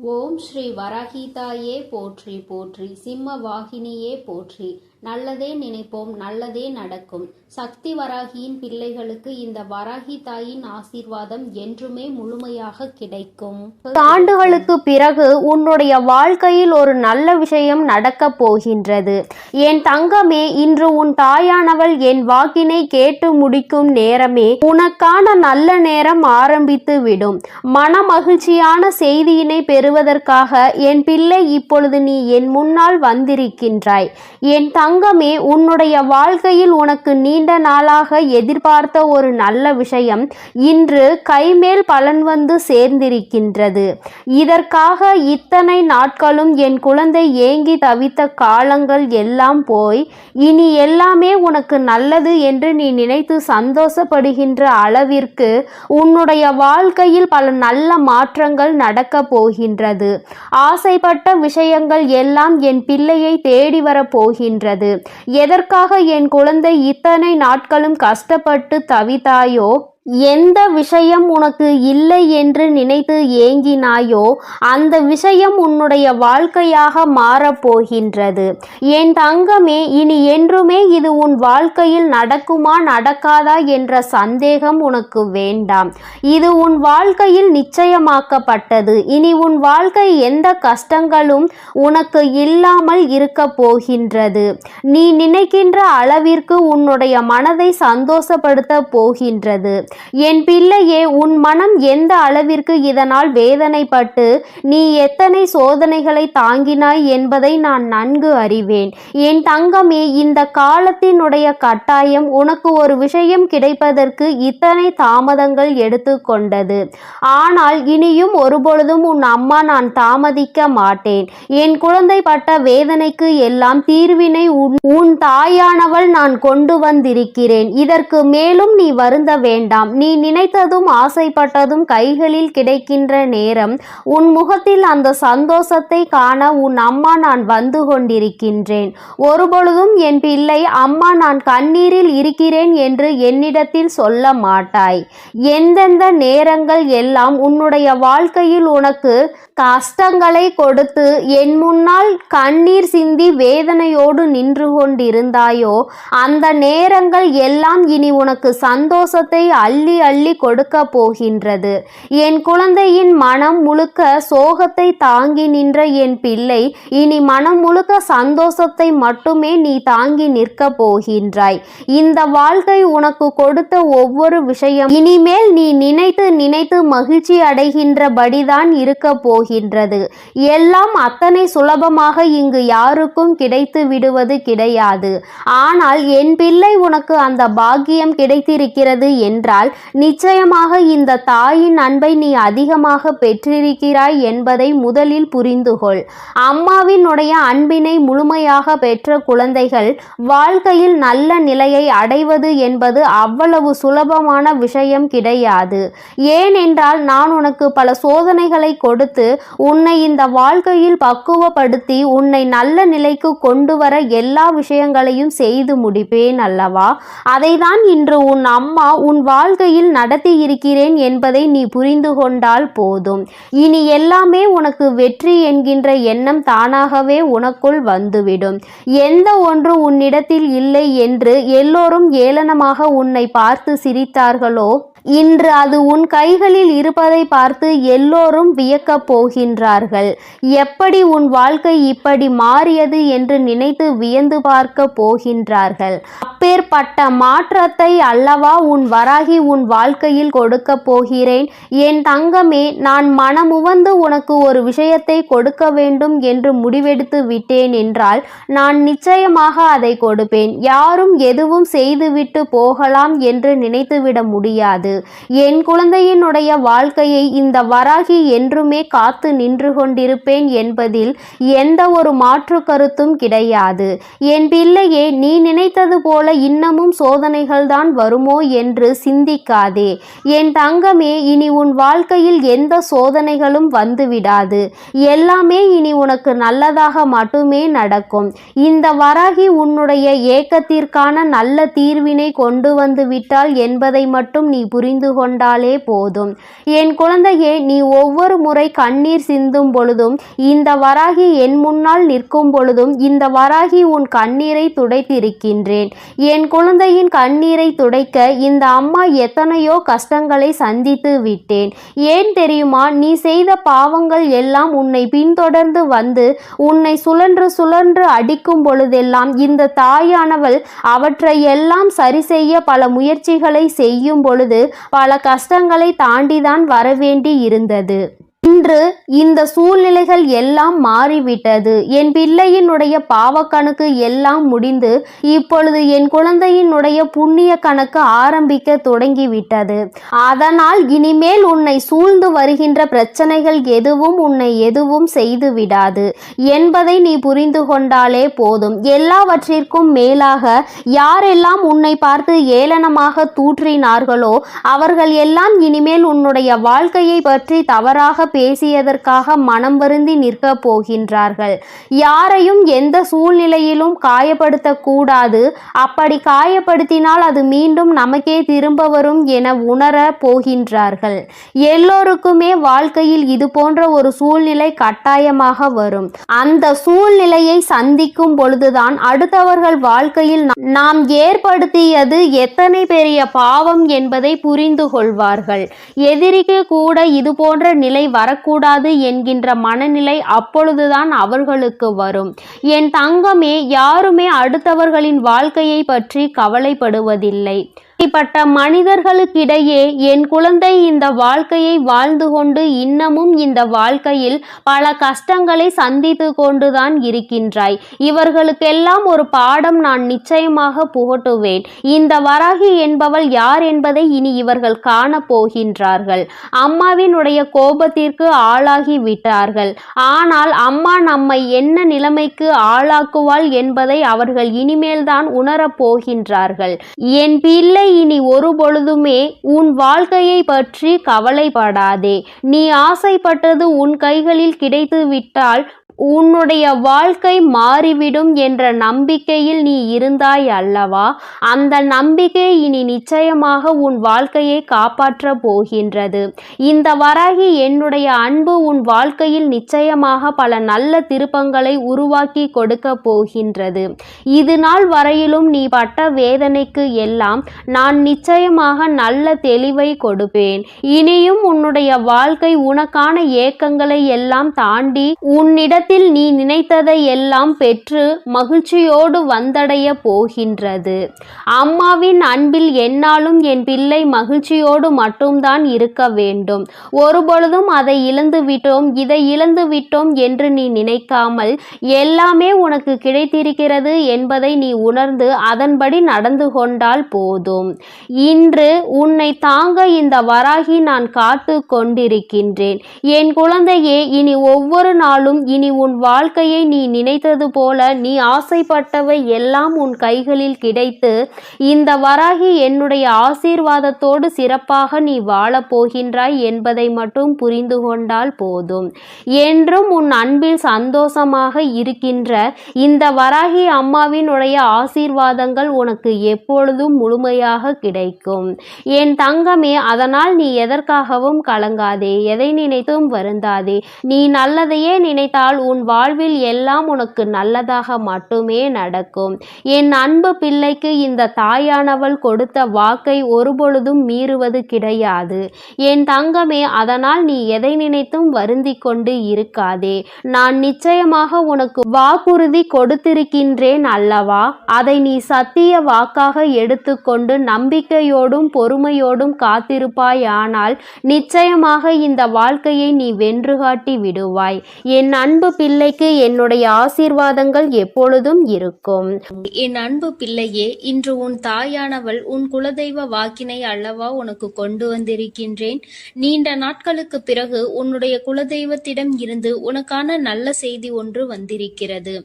ஓம் ஸ்ரீ வராகிதாயே போற்றி போற்றி, சிம்ம வாகினியே போற்றி. நல்லதே நினைப்போம், நல்லதே நடக்கும். சக்தி வராகியின் பிள்ளைகளுக்கு இந்த வராகி தாயின் ஆசீர்வாதம் என்றுமே முழுமையாக கிடைக்கும். ஆண்டுகளுக்கு பிறகு உன்னுடைய வாழ்க்கையில் ஒரு நல்ல விஷயம் நடக்கப் போகின்றது. என் தங்கமே, இன்று உன் தாயானவள் என் வாக்கினை கேட்டு முடிக்கும் நேரமே உனக்கான நல்ல நேரம் ஆரம்பித்து விடும். மன மகிழ்ச்சியான செய்தியினை பெறுவதற்காக என் பிள்ளை இப்பொழுது நீ என் முன்னால் வந்திருக்கின்றாய். என் தங்கமே, உன்னுடைய வாழ்க்கையில் உனக்கு நீண்ட நாளாக எதிர்பார்த்த ஒரு நல்ல விஷயம் இன்று கைமேல் பலன் வந்து சேர்ந்திருக்கின்றது. இதற்காக இத்தனை நாட்களும் என் குழந்தை ஏங்கி தவித்த காலங்கள் எல்லாம் போய் இனி எல்லாமே உனக்கு நல்லது என்று நீ நினைத்து சந்தோஷப்படுகின்ற அளவிற்கு உன்னுடைய வாழ்க்கையில் பல நல்ல மாற்றங்கள் நடக்கப் போகின்றது. ஆசைப்பட்ட விஷயங்கள் எல்லாம் என் பிள்ளையை தேடி வரப் போகின்றது. எதற்காக என் குழந்தை இத்தனை நாட்களும் கஷ்டப்பட்டு தவித்தாயோ, எந்த விஷயம் உனக்கு இல்லை என்று நினைத்து ஏங்கினாயோ அந்த விஷயம் உன்னுடைய வாழ்க்கையாக மாறப்போகின்றது. என் தங்கமே, இனி என்றுமே இது உன் வாழ்க்கையில் நடக்குமா நடக்காதா என்ற சந்தேகம் உனக்கு வேண்டாம். இது உன் வாழ்க்கையில் நிச்சயமாக்கப்பட்டது. இனி உன் வாழ்க்கை எந்த கஷ்டங்களும் உனக்கு இல்லாமல் இருக்க போகின்றது. நீ நினைக்கின்ற அளவிற்கு உன்னுடைய மனதை சந்தோஷப்படுத்த போகின்றது. என் பிள்ளையே, உன் மனம் எந்த அளவிற்கு இதனால் வேதனைப்பட்டு நீ எத்தனை சோதனைகளை தாங்கினாய் என்பதை நான் நன்கு அறிவேன். என் தங்கமே, இந்த காலத்தினுடைய கட்டாயம் உனக்கு ஒரு விஷயம் கிடைப்பதற்கு இத்தனை தாமதங்கள் எடுத்துக்கொண்டது. ஆனால் இனியும் ஒருபொழுதும் உன் அம்மா நான் தாமதிக்க மாட்டேன். என் குழந்தை பட்ட வேதனைக்கு எல்லாம் தீர்வினை உன் தாயானவள் நான் கொண்டு வந்திருக்கிறேன். இதற்கு மேலும் நீ வருந்த வேண்டாம். நீ நினைத்ததும் ஆசைப்பட்டதும் கைகளில் கிடைக்கின்ற நேரம் உன் முகத்தில் அந்த சந்தோஷத்தை காண உன் அம்மா நான் வந்து கொண்டிருக்கின்றேன். ஒருபொழுதும் என் பிள்ளை, அம்மா நான் கண்ணீரில் இருக்கிறேன் என்று என்னிடத்தில் சொல்ல மாட்டாய். எந்தெந்த நேரங்கள் எல்லாம் உன்னுடைய வாழ்க்கையில் உனக்கு கஷ்டங்களை கொடுத்து என் முன்னால் கண்ணீர் சிந்தி வேதனையோடு நின்று கொண்டிருந்தாயோ அந்த நேரங்கள் எல்லாம் இனி உனக்கு சந்தோஷத்தை அள்ளி அள்ளி கொடுக்க போகின்றது. என் குழந்தையின் மனம் முழுக்க சோகத்தை தாங்கி நின்ற என் பிள்ளை இனி மனம் முழுக்க சந்தோஷத்தை மட்டுமே நீ தாங்கி நிற்க போகின்றாய். இந்த வாழ்க்கை உனக்கு கொடுத்த ஒவ்வொரு விஷயம் இனிமேல் நீ நினைத்து நினைத்து மகிழ்ச்சி அடைகின்றபடிதான் இருக்க போகின்றது. எல்லாம் அத்தனை சுலபமாக இங்கு யாருக்கும் கிடைத்து விடுவது கிடையாது. ஆனால் என் பிள்ளை, உனக்கு அந்த பாக்கியம் கிடைத்திருக்கிறது என்றால் நிச்சயமாக இந்த தாயின் அன்பை நீ அதிகமாக பெற்றிருக்கிறாய் என்பதை முதலில் புரிந்து கொள். அம்மாவினுடைய அன்பினை முழுமையாக பெற்ற குழந்தைகள் வாழ்க்கையில் நல்ல நிலையை அடைவது என்பது அவ்வளவு சுலபமான விஷயம் கிடையாது. ஏனென்றால் நான் உனக்கு பல சோதனைகளை கொடுத்து உன்னை இந்த வாழ்க்கையில் பக்குவப்படுத்தி உன்னை நல்ல நிலைக்கு கொண்டு வர எல்லா விஷயங்களையும் செய்து முடிப்பேன் அல்லவா? அதைதான் இன்று உன் அம்மா உன் வாழ்க்கையில் நடத்தி இருக்கிறேன் என்பதை நீ புரிந்து கொண்டால் போதும். இனி எல்லாமே உனக்கு வெற்றி என்கின்ற எண்ணம் தானாகவே உனக்குள் வந்துவிடும். எந்த ஒன்று உன்னிடத்தில் இல்லை என்று எல்லோரும் ஏளனமாக உன்னை பார்த்து சிரித்தார்களோ, இன்று அது உன் கைகளில் இருப்பதை பார்த்து எல்லோரும் வியக்கப் போகின்றார்கள். எப்படி உன் வாழ்க்கை இப்படி மாறியது என்று நினைத்து வியந்து பார்க்க போகின்றார்கள். அப்பேற்பட்ட மாற்றத்தை அல்லவா உன் வராகி உன் வாழ்க்கையில் கொடுக்க போகிறேன். என் தங்கமே, நான் மனமுவந்து உனக்கு ஒரு விஷயத்தை கொடுக்க வேண்டும் என்று முடிவெடுத்து விட்டேன் என்றால் நான் நிச்சயமாக அதை கொடுப்பேன். யாரும் எதுவும் செய்துவிட்டு போகலாம் என்று நினைத்துவிட முடியாது. என் குழந்தையினுடைய வாழ்க்கையை இந்த வராகி என்றுமே காத்து நின்று கொண்டிருப்பேன் என்பதில் எந்த ஒரு மாற்று கருத்தும் கிடையாது. என் பிள்ளையே, நீ நினைத்தது போல இன்னமும் சோதனைகள் தான் வருமோ என்று சிந்திக்காதே. என் தங்கமே, இனி உன் வாழ்க்கையில் எந்த சோதனைகளும் வந்துவிடாது. எல்லாமே இனி உனக்கு நல்லதாக மட்டுமே நடக்கும். இந்த வராகி உன்னுடைய ஏக்கத்திற்கான நல்ல தீர்வினை கொண்டு வந்து விட்டாள் என்பதை மட்டும் நீ புரிந்து கொண்டாலே போதும். என் குழந்தையே, நீ ஒவ்வொரு முறை கண்ணீர் சிந்தும் பொழுதும், இந்த வராகி என் முன்னால் நிற்கும் பொழுதும் இந்த வராகி உன் கண்ணீரை துடைத்திருக்கின்றேன். என் குழந்தையின் கண்ணீரை துடைக்க இந்த அம்மா எத்தனையோ கஷ்டங்களை சந்தித்து விட்டேன். ஏன் தெரியுமா? நீ செய்த பாவங்கள் எல்லாம் உன்னை பின்தொடர்ந்து வந்து உன்னை சுழன்று சுழன்று அடிக்கும் பொழுதெல்லாம் இந்த தாயானவள் அவற்றை எல்லாம் சரி செய்ய பல முயற்சிகளை செய்யும் பொழுது பல கஷ்டங்களை தாண்டிதான் வரவேண்டி இருந்தது. இன்று இந்த சூழ்நிலைகள் எல்லாம் மாறிவிட்டது. என் பிள்ளையினுடைய பாவக்கணக்கு எல்லாம் முடிந்து இப்பொழுது என் குழந்தையினுடைய புண்ணிய கணக்கு ஆரம்பிக்க தொடங்கிவிட்டது. அதனால் இனிமேல் உன்னை சூழ்ந்து வருகின்ற பிரச்சனைகள் எதுவும் உன்னை எதுவும் செய்து விடாது என்பதை நீ புரிந்து கொண்டாலே போதும். எல்லாவற்றிற்கும் மேலாக யாரெல்லாம் உன்னை பார்த்து ஏளனமாக தூற்றினார்களோ அவர்கள் எல்லாம் இனிமேல் உன்னுடைய வாழ்க்கையை பற்றி தவறாக பேசியதற்காக மனம் வருந்தி நிற்க போகின்றார்கள். யாரையும் எந்த சூழ்நிலையிலும் காயப்படுத்தக்கூடாது. அப்படி காயப்படுத்தினால் அது மீண்டும் நமக்கே திரும்ப வரும் என உணர போகின்றார்கள். எல்லோருக்குமே வாழ்க்கையில் இது போன்ற ஒரு சூழ்நிலை கட்டாயமாக வரும். அந்த சூழ்நிலையை சந்திக்கும் பொழுதுதான் அடுத்தவர்கள் வாழ்க்கையில் நாம் ஏற்படுத்தியது எத்தனை பெரிய பாவம் என்பதை புரிந்து கொள்வார்கள். எதிரிக்கு கூட இது போன்ற நிலை வரக்கூடாது என்கின்ற மனநிலை அப்பொழுதுதான் அவர்களுக்கு வரும். என் தங்கமே, யாருமே அடுத்தவர்களின் வாழ்க்கையை பற்றி கவலைப்படுவதில்லை. இப்படிப்பட்ட மனிதர்களுக்கிடையே என் குழந்தை இந்த வாழ்க்கையை வாழ்ந்து கொண்டு இன்னமும் இந்த வாழ்க்கையில் பல கஷ்டங்களை சந்தித்து கொண்டுதான் இருக்கின்றாய். இவர்களுக்கெல்லாம் ஒரு பாடம் நான் நிச்சயமாக புகட்டுவேன். இந்த வராகி என்பவள் யார் என்பதை இனி இவர்கள் காண போகின்றார்கள். அம்மாவினுடைய கோபத்திற்கு ஆளாகி விட்டார்கள். ஆனால் அம்மா நம்மை என்ன நிலைமைக்கு ஆளாக்குவாள் என்பதை அவர்கள் இனிமேல்தான் உணரப் போகின்றார்கள். என் பிள்ளை, இனி ஒரு பொழுதுமே உன் வாழ்க்கையை பற்றி கவலைப்படாதே. நீ ஆசைப்பட்டது உன் கைகளில் கிடைத்து விட்டால் உன்னுடைய வாழ்க்கை மாறிவிடும் என்ற நம்பிக்கையில் நீ இருந்தாய் அல்லவா? அந்த நம்பிக்கை இனி நிச்சயமாக உன் வாழ்க்கையை காப்பாற்ற போகின்றது. இந்த வராகி என்னுடைய அன்பு உன் வாழ்க்கையில் நிச்சயமாக பல நல்ல திருப்பங்களை உருவாக்கி கொடுக்க போகின்றது. இது நாள் வரையிலும் நீ பட்ட வேதனைக்கு எல்லாம் நான் நிச்சயமாக நல்ல தெளிவை கொடுப்பேன். இனியும் உன்னுடைய வாழ்க்கை உனக்கான ஏக்கங்களை எல்லாம் தாண்டி உன்னிடத்தில் நீ நினைத்ததை எல்லாம் பெற்று மகிழ்ச்சியோடு வந்தடைய போகின்றது. அம்மாவின் அன்பில் என்னாலும் என் பிள்ளை மகிழ்ச்சியோடு மட்டும்தான் இருக்க வேண்டும். ஒருபொழுதும் அதை இழந்து விட்டோம், இதை இழந்து விட்டோம் என்று நீ நினைக்காமல் எல்லாமே உனக்கு கிடைத்திருக்கிறது என்பதை நீ உணர்ந்து அதன்படி நடந்து கொண்டால் போதும். இன்று உன்னை தாங்க இந்த வராகி நான் காத்து கொண்டிருக்கின்றேன். என் குழந்தையே, இனி ஒவ்வொரு நாளும் இனி உன் வாழ்க்கையை நீ நினைத்தது போல நீ ஆசைப்பட்டவை எல்லாம் உன் கைகளில் கிடைத்து இந்த வராகி என்னுடைய ஆசீர்வாதத்தோடு சிறப்பாக நீ வாழப் போகின்றாய் என்பதை மட்டும் புரிந்து கொண்டால் போதும். என்றும் உன் அன்பில் சந்தோஷமாக இருக்கின்ற இந்த வராகி அம்மாவினுடைய ஆசீர்வாதங்கள் உனக்கு எப்பொழுதும் முழுமையாக கிடைக்கும். என் தங்கமே, அதனால் நீ எதற்காகவும் கலங்காதே, எதை நினைத்தும் வருந்தாதே. நீ நல்லதையே நினைத்தால் உன் வாழ்வில் எல்லாம் உனக்கு நல்லதாக மட்டுமே நடக்கும். என் அன்பு பிள்ளைக்கு இந்த தாயானவள் கொடுத்த வாக்கை ஒருபொழுதும் மீறுவது கிடையாது. என் தங்கமே, அதனால் நீ எதை நினைத்தும் வருந்தி கொண்டு இருக்காதே. நான் நிச்சயமாக உனக்கு வாக்குறுதி கொடுத்திருக்கின்றேன் அல்லவா? அதை நீ சத்திய வாக்காக எடுத்துக்கொண்டு நம்பிக்கையோடும் பொறுமையோடும் காத்திருப்பாயானால் நிச்சயமாக இந்த வாழ்க்கையை நீ வென்று காட்டி விடுவாய். என் அன்பு பிள்ளைக்கு என்னுடைய ஆசீர்வாதங்கள் எப்பொழுதும் இருக்கும். என் அன்பு பிள்ளையே, இன்று உன் தாயானவள் உன் குலதெய்வ வாக்கினை அல்லவா உனக்கு கொண்டு வந்திருக்கின்றேன். நீண்ட நாட்களுக்கு பிறகு உன்னுடைய குலதெய்வத்திடம் இருந்து உனக்கான நல்ல செய்தி ஒன்று வந்திருக்கிறது.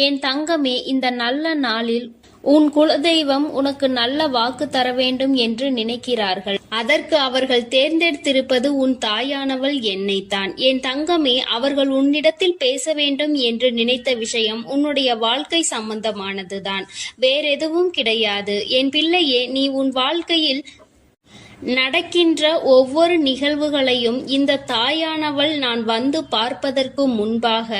என் தங்கமே, இந்த நல்ல நாளில் உன் குலதெய்வம் உனக்கு நல்ல வாக்கு தர வேண்டும் என்று நினைக்கிறார்கள். அதற்கு அவர்கள் தேர்ந்தெடுத்திருப்பது உன் தாயானவள் என்னைத்தான். என் தங்கமே, அவர்கள் உன்னிடத்தில் பேச வேண்டும் என்று நினைத்த விஷயம் உன்னுடைய வாழ்க்கை சம்பந்தமானதுதான், வேறெதுவும் கிடையாது. என் பிள்ளையே, நீ உன் வாழ்க்கையில் நடக்கின்ற ஒவ்வொரு நிகழ்வுகளையும் இந்த தாயானவள் நான் வந்து பார்ப்பதற்கு முன்பாக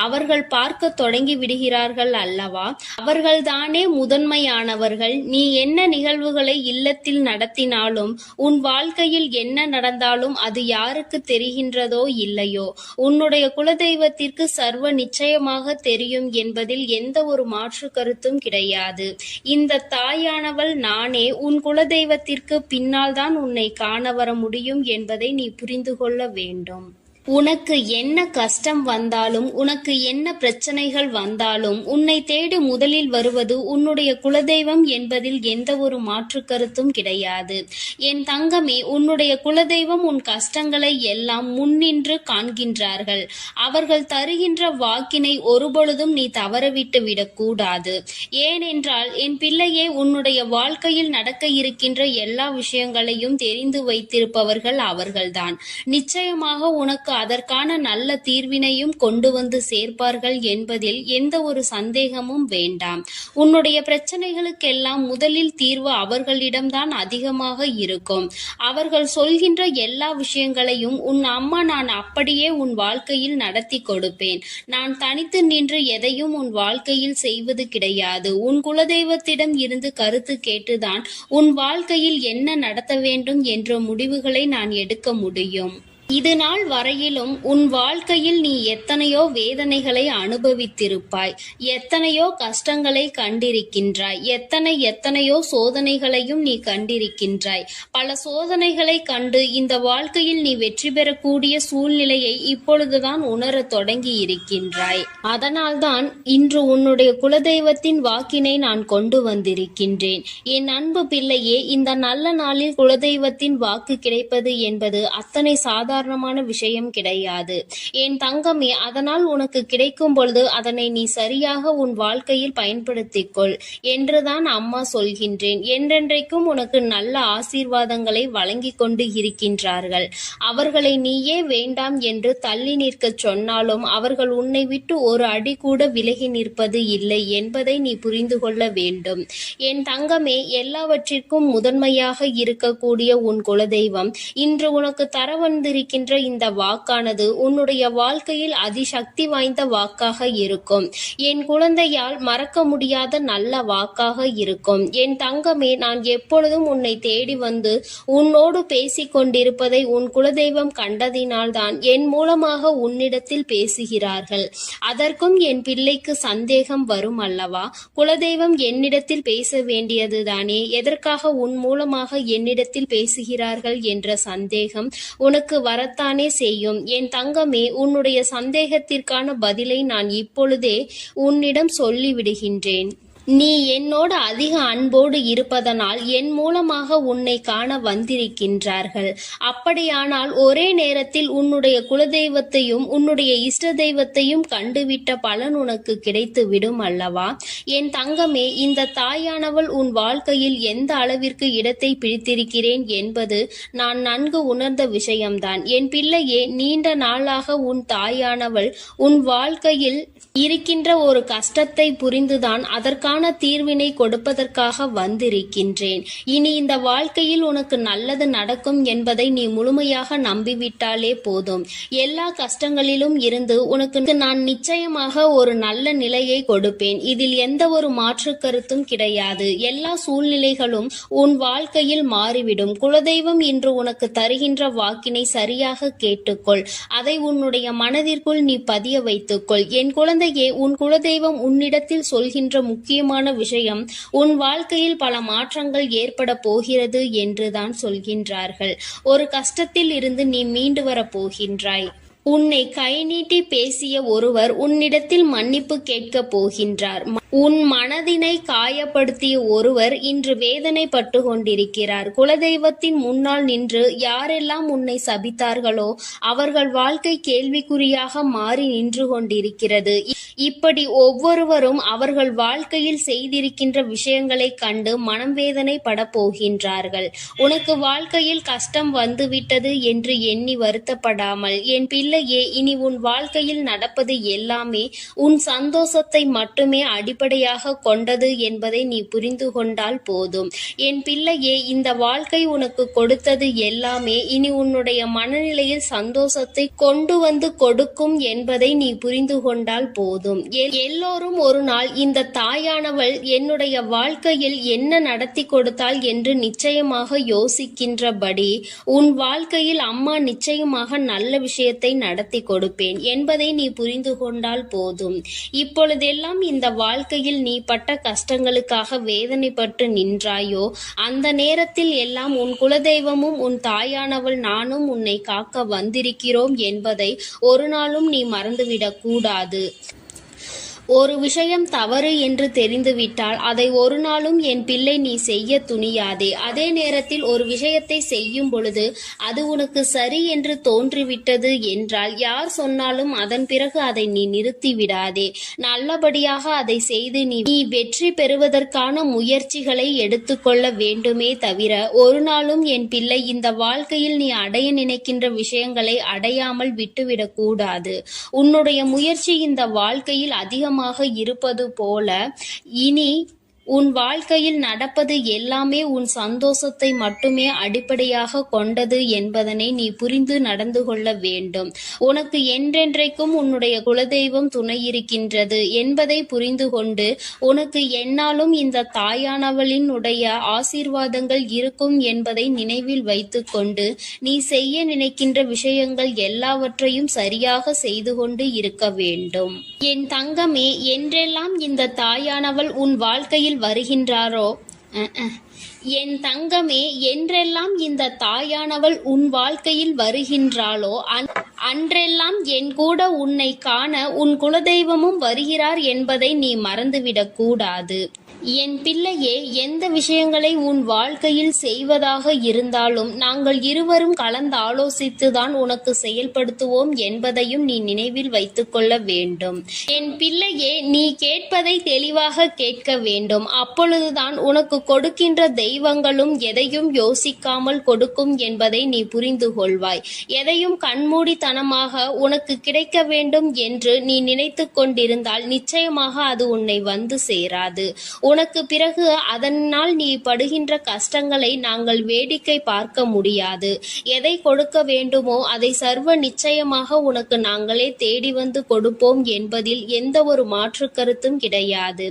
அவர்கள் பார்க்க தொடங்கி விடுகிறார்கள் அல்லவா? அவர்கள்தானே முதன்மையானவர்கள். நீ என்ன நிகழ்வுகளை இல்லத்தில் நடத்தினாலும், உன் வாழ்க்கையில் என்ன நடந்தாலும் அது யாருக்கு தெரிகின்றதோ இல்லையோ, உன்னுடைய குலதெய்வத்திற்கு சர்வ நிச்சயமாக தெரியும் என்பதில் எந்த ஒரு மாற்று கருத்தும் கிடையாது. இந்த தாயானவள் நானே. உன் குலதெய்வத்திற்கு பின்னால் தான் உன்னை காண வர முடியும் என்பதை நீ புரிந்து கொள்ள வேண்டும். உனக்கு என்ன கஷ்டம் வந்தாலும், உனக்கு என்ன பிரச்சனைகள் வந்தாலும், உன்னை தேடி முதலில் வருவது உன்னுடைய குலதெய்வம் என்பதில் எந்த ஒரு மாற்று கருத்தும் கிடையாது. என் தங்கமே, உன்னுடைய குலதெய்வம் உன் கஷ்டங்களை எல்லாம் முன்னின்று காண்கின்றார்கள். அவர்கள் தருகின்ற வாக்கினை ஒருபொழுதும் நீ தவறவிட்டு விடக்கூடாது. ஏனென்றால் என் பிள்ளையே, உன்னுடைய வாழ்க்கையில் நடக்க இருக்கின்ற எல்லா விஷயங்களையும் தெரிந்து வைத்திருப்பவர்கள் அவர்கள்தான். நிச்சயமாக உனக்கு அதற்கான நல்ல தீர்வினையும் கொண்டு வந்து சேர்ப்பார்கள் என்பதில் எந்த ஒரு சந்தேகமும் வேண்டாம். உன்னுடைய பிரச்சனைகளுக்கெல்லாம் முதலில் தீர்வு அவர்களிடம்தான் அதிகமாக இருக்கும். அவர்கள் சொல்கின்ற எல்லா விஷயங்களையும் உன் அம்மா நான் அப்படியே உன் வாழ்க்கையில் நடத்தி கொடுப்பேன். நான் தனித்து நின்று எதையும் உன் வாழ்க்கையில் செய்வது கிடையாது. உன் குலதெய்வத்திடம் இருந்து கருத்து கேட்டுதான் உன் வாழ்க்கையில் என்ன நடத்த வேண்டும் என்ற முடிவுகளை நான் எடுக்க முடியும். இது நாள் வரையிலும் உன் வாழ்க்கையில் நீ எத்தனையோ வேதனைகளை அனுபவித்திருப்பாய், எத்தனையோ கஷ்டங்களை கண்டிருக்கின்றாய், எத்தனையோ சோதனைகளையும் நீ கண்டிருக்கின்றாய். பல சோதனைகளை கண்டு இந்த வாழ்க்கையில் நீ வெற்றி பெறக்கூடிய சூழ்நிலையை இப்பொழுதுதான் உணரத் தொடங்கி இருக்கின்றாய். அதனால்தான் இன்று உன்னுடைய குலதெய்வத்தின் வாக்கினை நான் கொண்டு வந்திருக்கின்றேன். என் அன்பு பிள்ளையே, இந்த நல்ல நாளில் குலதெய்வத்தின் வாக்கு கிடைப்பது என்பது அத்தனை சாதாரணமான விஷயம் கிடையாது என் தங்கமே. அதனால் உனக்கு கிடைக்கும் பொழுது அதனை நீ சரியாக உன் வாழ்க்கையில் பயன்படுத்திக் கொள் என்றுதான் அம்மா சொல்கின்றேன். என்றென்றைக்கும் உனக்கு நல்ல ஆசீர்வாதங்களை வழங்கி கொண்டு இருக்கின்றார்கள். அவர்களை நீயே வேண்டாம் என்று தள்ளி நிற்க சொன்னாலும் அவர்கள் உன்னை விட்டு ஒரு அடி கூட விலகி நிற்பது இல்லை என்பதை நீ புரிந்து கொள்ள வேண்டும். என் தங்கமே, எல்லாவற்றிற்கும் முதன்மையாக இருக்கக்கூடிய உன் குலதெய்வம் இன்று உனக்கு தர வந்திருக்கின்ற இந்த வாக்கானது உன்னுடைய வாழ்க்கையில் அதிசக்தி வாய்ந்த வாக்காக இருக்கும். என் குழந்தையால் மறக்க முடியாத நல்ல வாக்காக இருக்கும். என் தங்கமே, நான் எப்பொழுதும் உன்னை தேடி வந்து உன்னோடு பேசிக் கொண்டிருப்பதை உன் குலதெய்வம் கண்டதினால்தான் என் மூலமாக உன்னிடத்தில் பேசுகிறார்கள். அதற்கும் என் பிள்ளைக்கு சந்தேகம் வரும் அல்லவா? குலதெய்வம் என்னிடத்தில் பேச வேண்டியதுதானே, எதற்காக உன் மூலமாக என்னிடத்தில் பேசுகிறார்கள் என்ற சந்தேகம் உனக்கு வரத்தானே செய்யும். என் தங்கமே, உன்னுடைய சந்தேகத்திற்கான பதிலை நான் இப்பொழுதே உன்னிடம் சொல்லிவிடுகின்றேன். நீ என்னோடு அதிக அன்போடு இருப்பதனால் என் மூலமாக உன்னை காண வந்திருக்கின்றார்கள். அப்படியானால் ஒரே நேரத்தில் உன்னுடைய குலதெய்வத்தையும் உன்னுடைய இஷ்ட தெய்வத்தையும் கண்டுவிட்ட பலன் உனக்கு கிடைத்து விடும் அல்லவா? என் தங்கமே, இந்த தாயானவள் உன் வாழ்க்கையில் எந்த அளவிற்கு இடத்தை பிடித்திருக்கிறேன் என்பது நான் நன்கு உணர்ந்த விஷயம்தான். என் பிள்ளையே, நீண்ட நாளாக உன் தாயானவள் உன் வாழ்க்கையில் இருக்கின்ற ஒரு கஷ்டத்தை புரிந்துதான் அதற்கான தீர்வினை கொடுப்பதற்காக வந்திருக்கின்றேன். இனி இந்த வாழ்க்கையில் உனக்கு நல்லது நடக்கும் என்பதை நீ முழுமையாக நம்பிவிட்டாலே போதும். எல்லா கஷ்டங்களிலும் இருந்து உனக்கு நான் நிச்சயமாக ஒரு நல்ல நிலையை கொடுப்பேன். இதில் எந்த ஒரு மாற்று கருத்தும் கிடையாது. எல்லா சூழ்நிலைகளும் உன் வாழ்க்கையில் மாறிவிடும். குலதெய்வம் இன்று உனக்கு தருகின்ற வாக்கினை சரியாக கேட்டுக்கொள். அதை உன்னுடைய மனதிற்குள் நீ பதிய வைத்துக்கொள். என் குழந்தையே, உன் குலதெய்வம் உன்னிடத்தில் சொல்கின்ற முக்கியமான விஷயம் உன் வாழ்க்கையில் பல மாற்றங்கள் ஏற்பட போகிறது என்றுதான் சொல்கின்றார்கள். ஒரு கஷ்டத்தில் இருந்து நீ மீண்டு வர போகின்றாய். உன்னை கை நீட்டி பேசிய ஒருவர் உன்னிடத்தில் மன்னிப்பு கேட்கப் போகின்றார். உன் மனதினை காயப்படுத்திய ஒருவர் இன்று வேதனைப்பட்டு கொண்டிருக்கிறார். குலதெய்வத்தின் முன்னால் நின்று யாரெல்லாம் உன்னை சபித்தார்களோ அவர்கள் வாழ்க்கை கேள்விக்குறியாக மாறி நின்று கொண்டிருக்கிறது. இப்படி ஒவ்வொருவரும் அவர்கள் வாழ்க்கையில் செய்திருக்கின்ற விஷயங்களை கண்டு மனம் வேதனைப்பட போகின்றார்கள். உனக்கு வாழ்க்கையில் கஷ்டம் வந்துவிட்டது என்று எண்ணி வருத்தப்படாமல் என் பிள்ளையே, இனி உன் வாழ்க்கையில் நடப்பது எல்லாமே உன் சந்தோஷத்தை மட்டுமே அடிப்படையாக கொண்டது என்பதை நீ புரிந்து கொண்டால் போதும். என் பிள்ளையே, இந்த வாழ்க்கை உனக்கு கொடுத்தது எல்லாமே இனி உன்னுடைய மனநிலையில் சந்தோஷத்தை கொண்டு வந்து கொடுக்கும் என்பதை நீ புரிந்து கொண்டால் போதும். எல்லோரும் ஒரு நாள் இந்த தாயானவள் என்னுடைய வாழ்க்கையில் என்ன நடத்தி கொடுத்தாள் என்று நிச்சயமாக யோசிக்கின்றபடி உன் வாழ்க்கையில் அம்மா நிச்சயமாக நல்ல விஷயத்தை நடத்தி கொடுப்பேன் என்பதை நீ புரிந்து கொண்டால் போதும். இப்பொழுதெல்லாம் இந்த வாழ்க்கையில் நீ பட்ட கஷ்டங்களுக்காக வேதனைப்பட்டு நின்றாயோ, அந்த நேரத்தில் எல்லாம் உன் குலதெய்வமும் உன் தாயானவள் நானும் உன்னை காக்க வந்திருக்கிறோம் என்பதை ஒரு நாளும் நீ மறந்துவிடக் கூடாது. ஒரு விஷயம் தவறு என்று தெரிந்துவிட்டால் அதை ஒரு நாளும் என் பிள்ளை நீ செய்ய துணியாதே. அதே நேரத்தில் ஒரு விஷயத்தை செய்யும் பொழுது அது உனக்கு சரி என்று தோன்றிவிட்டது என்றால் யார் சொன்னாலும் அதன் பிறகு அதை நீ நிறுத்தி விடாதே. நல்லபடியாக அதை செய்து நீ வெற்றி பெறுவதற்கான முயற்சிகளை எடுத்துக்கொள்ள வேண்டுமே தவிர ஒரு நாளும் என் பிள்ளை இந்த வாழ்க்கையில் நீ அடைய நினைக்கின்ற விஷயங்களை அடையாமல் விட்டுவிடக் கூடாது. உன்னுடைய முயற்சி இந்த வாழ்க்கையில் அதிகமாக இருப்பது போல இனி உன் வாழ்க்கையில் நடப்பது எல்லாமே உன் சந்தோஷத்தை மட்டுமே அடிப்படையாக கொண்டது என்பதனை நீ புரிந்து நடந்து கொள்ள வேண்டும். உனக்கு என்றென்றைக்கும் உன்னுடைய குலதெய்வம் துணை இருக்கின்றது என்பதை புரிந்து கொண்டு உனக்கு என்னாலும் இந்த தாயானவளினுடைய ஆசீர்வாதங்கள் இருக்கும் என்பதை நினைவில் வைத்து கொண்டு நீ செய்ய நினைக்கின்ற விஷயங்கள் எல்லாவற்றையும் சரியாக செய்து கொண்டு இருக்க வேண்டும். என் தங்கமே, என்றெல்லாம் இந்த தாயானவள் உன் வாழ்க்கையில் வருகின்றாரோ என் தங்கமே, என்றெல்லாம் இந்த தாயானவள் உன் வாழ்க்கையில் வருகின்றாளோ அன்றெல்லாம் என் கூட உன்னை காண உன் குலதெய்வமும் வருகிறார் என்பதை நீ மறந்துவிடக் கூடாது. என் பிள்ளையே, எந்த விஷயங்களை உன் வாழ்க்கையில் செய்வதாக இருந்தாலும் நாங்கள் இருவரும் கலந்து ஆலோசித்துதான் உனக்கு செயல்படுத்துவோம் என்பதையும் நீ நினைவில் வைத்துக் கொள்ள வேண்டும். என் பிள்ளையே, நீ கேட்பதை தெளிவாக கேட்க வேண்டும். அப்பொழுதுதான் உனக்கு கொடுக்கின்ற தெய்வங்களும் எதையும் யோசிக்காமல் கொடுக்கும் என்பதை நீ புரிந்து கொள்வாய். எதையும் கண்மூடித்தனமாக உனக்கு கிடைக்க வேண்டும் என்று நீ நினைத்து கொண்டிருந்தால் நிச்சயமாக அது உன்னை வந்து சேராது. உனக்கு பிறகு அதனால் நீ படுகின்ற கஷ்டங்களை நாங்கள் வேடிக்கை பார்க்க முடியாது. எதை கொடுக்க வேண்டுமோ அதை சர்வ நிச்சயமாக உனக்கு நாங்களே தேடி வந்து கொடுப்போம் என்பதில் எந்த ஒரு மாற்று கருத்தும் கிடையாது.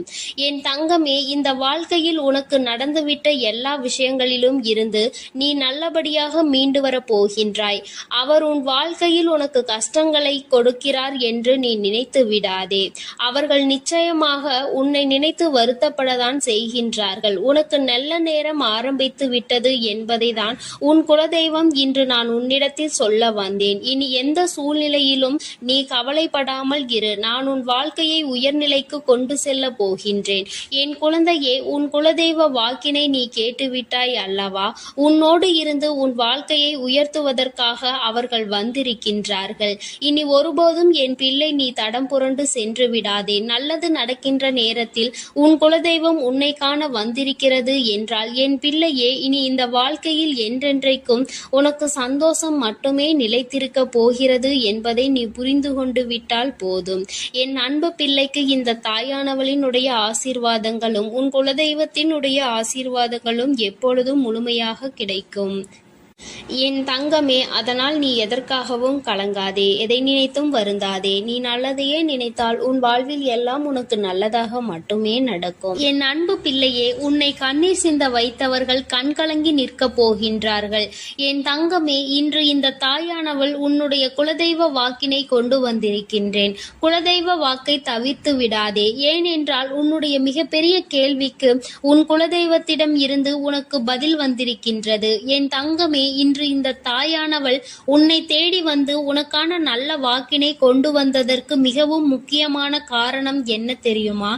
என் தங்கமே, இந்த வாழ்க்கையில் உனக்கு நடந்துவிட்ட எல்லா விஷயங்களிலும் இருந்து நீ நல்லபடியாக மீண்டு வரப் போகின்றாய். அவர் உன் வாழ்க்கையில் உனக்கு கஷ்டங்களை கொடுக்கிறார் என்று நீ நினைத்து விடாதே. அவர்கள் நிச்சயமாக உன்னை நினைத்து வருத்தப்படதான் செய்கின்றார்கள். உனக்கு நல்ல நேரம் ஆரம்பித்து விட்டது என்பதை தான் உன் குலதெய்வம் இன்று நான் உன்னிடத்தில் சொல்ல வந்தேன். இனி எந்த சூழ்நிலையிலும் நீ கவலைப்படாமல் இரு. நான் உன் வாழ்க்கையை உயர்நிலைக்கு கொண்டு செல்ல போகின்றேன். என் குழந்தையே, உன் குலதெய்வ வாக்கினை நீ கேட்டுவிட்டாய் அல்லவா? உன்னோடு இருந்து உன் வாழ்க்கையை உயர்த்துவதற்காக அவர்கள் வந்திருக்கின்றார்கள். இனி ஒருபோதும் என் பிள்ளை நீ தடம் புரண்டு சென்று விடாதே. நல்லது நடக்கின்ற நேரத்தில் உன் குலதெய்வம் உன்னை காண வந்திருக்கிறது என்றால் என் பிள்ளையே, இனி இந்த வாழ்க்கையில் என்றென்றைக்கும் உனக்கு சந்தோஷம் மட்டுமே நிலைத்திருக்க போகிறது என்பதை நீ புரிந்து கொண்டு விட்டால் போதும். என் அன்பு பிள்ளைக்கு இந்த தாயானவளினுடைய ஆசீர்வாதங்களும் உன் குலதெய்வத்தினுடைய ஆசீர்வாதங்களும் எப்பொழுதும் முழுமையாக கிடைக்கும். என் தங்கமே, அதனால் நீ எதற்காகவும் கலங்காதே, எதை நினைத்தும் வருந்தாதே. நீ நல்லதையே நினைத்தால் உன் வாழ்வில் எல்லாம் உனக்கு நல்லதாக மட்டுமே நடக்கும். என் அன்பு பிள்ளையே, உன்னை கண்ணீர் சிந்த வைத்தவர்கள் கண்கலங்கி நிற்க போகின்றார்கள். என் தங்கமே, இன்று இந்த தாயானவள் உன்னுடைய குலதெய்வ வாக்கினை கொண்டு வந்திருக்கின்றேன். குலதெய்வ வாக்கை தவிர்த்து விடாதே. ஏனென்றால் உன்னுடைய மிகப்பெரிய கேள்விக்கு உன் குலதெய்வத்திடம் இருந்து உனக்கு பதில் வந்திருக்கின்றது. என் தங்கமே, இன்று இந்த தாயானவள் உன்னை தேடி வந்து உனக்கான நல்ல வாக்கினை கொண்டு வந்ததற்கு மிகவும் முக்கியமான காரணம் என்ன தெரியுமா?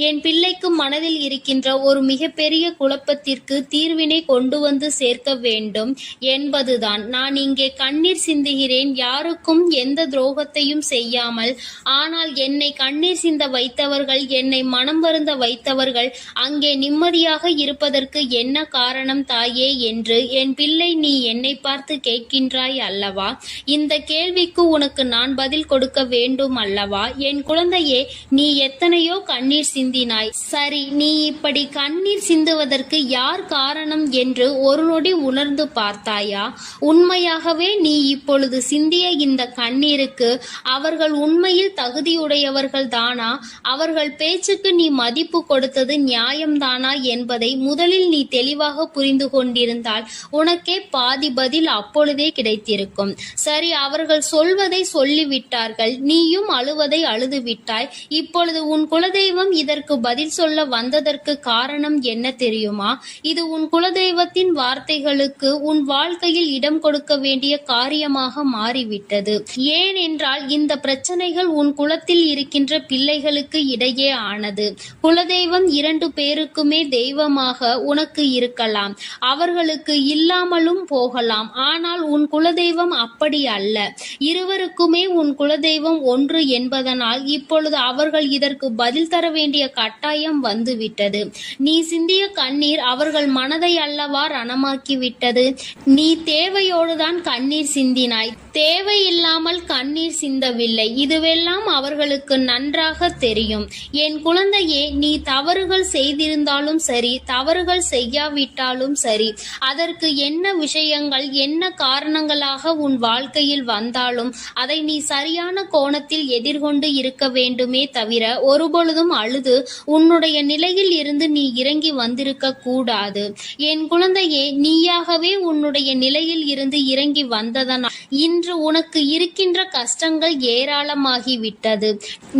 என் பிள்ளைக்கு மனதில் இருக்கின்ற ஒரு மிகப்பெரிய குழப்பத்திற்கு தீர்வினை கொண்டு வந்து சேர்க்க வேண்டும் என்பதுதான். நான் இங்கே கண்ணீர் சிந்துகிறேன், யாருக்கும் எந்த துரோகத்தையும் செய்யாமல். ஆனால் என்னை கண்ணீர் சிந்த வைத்தவர்கள், என்னை மனம் வருந்த வைத்தவர்கள் அங்கே நிம்மதியாக இருப்பதற்கு என்ன காரணம் தாயே என்று என் பிள்ளை நீ என்னை பார்த்து கேட்கின்றாய் அல்லவா? இந்த கேள்விக்கு உனக்கு நான் பதில் கொடுக்க வேண்டும் அல்லவா? என் குழந்தையே, நீ எத்தனையோ கண்ணீர் சிந்தினாய். சரி, நீ இப்படி கண்ணீர் சிந்துவதற்கு யார் காரணம் என்று ஒரு நொடி உணர்ந்து பார்த்தாயா? உண்மையாகவே நீ இப்பொழுது சிந்திய இந்த கண்ணீருக்கு அவர்கள் உண்மையில் தகுதியுடையவர்கள் தானா? அவர்கள் பேச்சுக்கு நீ மதிப்பு கொடுத்தது நியாயம்தானா என்பதை முதலில் நீ தெளிவாக புரிந்து கொண்டிருந்தால் உனக்கே பாதி பதில் அப்பொழுதே கிடைத்திருக்கும். சரி, அவர்கள் சொல்வதை சொல்லிவிட்டார்கள், நீயும் அழுவதை அழுது விட்டாய். இப்பொழுது உன் குலதெய்வம் இதற்கு பதில் சொல்ல வந்ததற்கு காரணம் என்ன தெரியுமா? இது உன் குலதெய்வத்தின் வார்த்தைகளுக்கு உன் வாழ்க்கையில் இடம் கொடுக்க வேண்டிய காரியமாக மாறிவிட்டது. ஏனென்றால் இந்த பிரச்சனைகள் உன் குலத்தில் இருக்கின்ற பிள்ளைகளுக்கு இடையே ஆனது. குலதெய்வம் 2 பேருக்குமே தெய்வமாக உனக்கு இருக்கலாம், அவர்களுக்கு இல்லாமலும் போகலாம். ஆனால் உன் குலதெய்வம் அப்படி அல்ல. இருவருக்குமே உன் குலதெய்வம் ஒன்று என்பதனால் இப்பொழுது அவர்கள் இதற்கு பதில் தர வேண்டிய கட்டாயம் வந்துவிட்டது. நீ சிந்திய கண்ணீர் அவர்கள் மனதை அல்லவா ரணமாக்கிவிட்டது. நீ தேவையோடுதான் கண்ணீர் சிந்தினாய், தேவையில்லாமல் கண்ணீர் சிந்தவில்லை. இதுவெல்லாம் அவர்களுக்கு நன்றாக தெரியும். என் குழந்தையே, நீ தவறுகள் செய்திருந்தாலும் சரி, தவறுகள் செய்யாவிட்டாலும் சரி, அதற்கு என்ன விஷயங்கள் என்ன காரணங்களாக உன் வாழ்க்கையில் வந்தாலும் அதை நீ சரியான கோணத்தில் எதிர்கொண்டு இருக்க வேண்டுமே தவிர ஒருபொழுதும் அழுது உன்னுடைய நிலையில் இருந்து நீ இறங்கி வந்திருக்க கூடாது. என் குழந்தையே, நீயாகவே உன்னுடைய நிலையில் இருந்து இறங்கி வந்ததனால் இன்று உனக்கு இருக்கின்ற கஷ்டங்கள் ஏராளமாகிவிட்டது.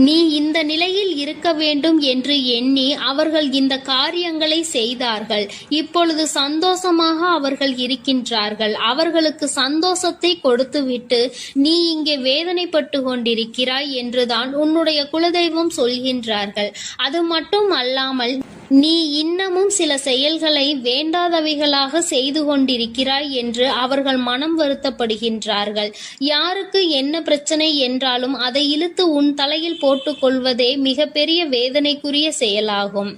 நீ இந்த நிலையில் இருக்க வேண்டும் என்று எண்ணி அவர்கள் இந்த காரியங்களை செய்தார்கள். இப்பொழுது சந்தோஷமாக அவர்கள் இருக்கின்றார்கள். அவர்களுக்கு சந்தோஷத்தை கொடுத்துவிட்டு நீ இங்கே வேதனைப்பட்டு கொண்டிருக்கிறாய் என்றுதான் உன்னுடைய குலதெய்வம் சொல்கின்றார்கள். அது மட்டும் அல்லாமல் நீ இன்னமும் சில செயல்களை வேண்டாதவைகளாக செய்து கொண்டிருக்கிறாய் என்று அவர்கள் மனம் வருத்தப்படுகின்றார்கள். யாருக்கு என்ன பிரச்சனை என்றாலும் அதை இழுத்து உன் தலையில் போட்டுக்கொள்வதே மிகப்பெரிய வேதனைக்குரிய செயலாகும்.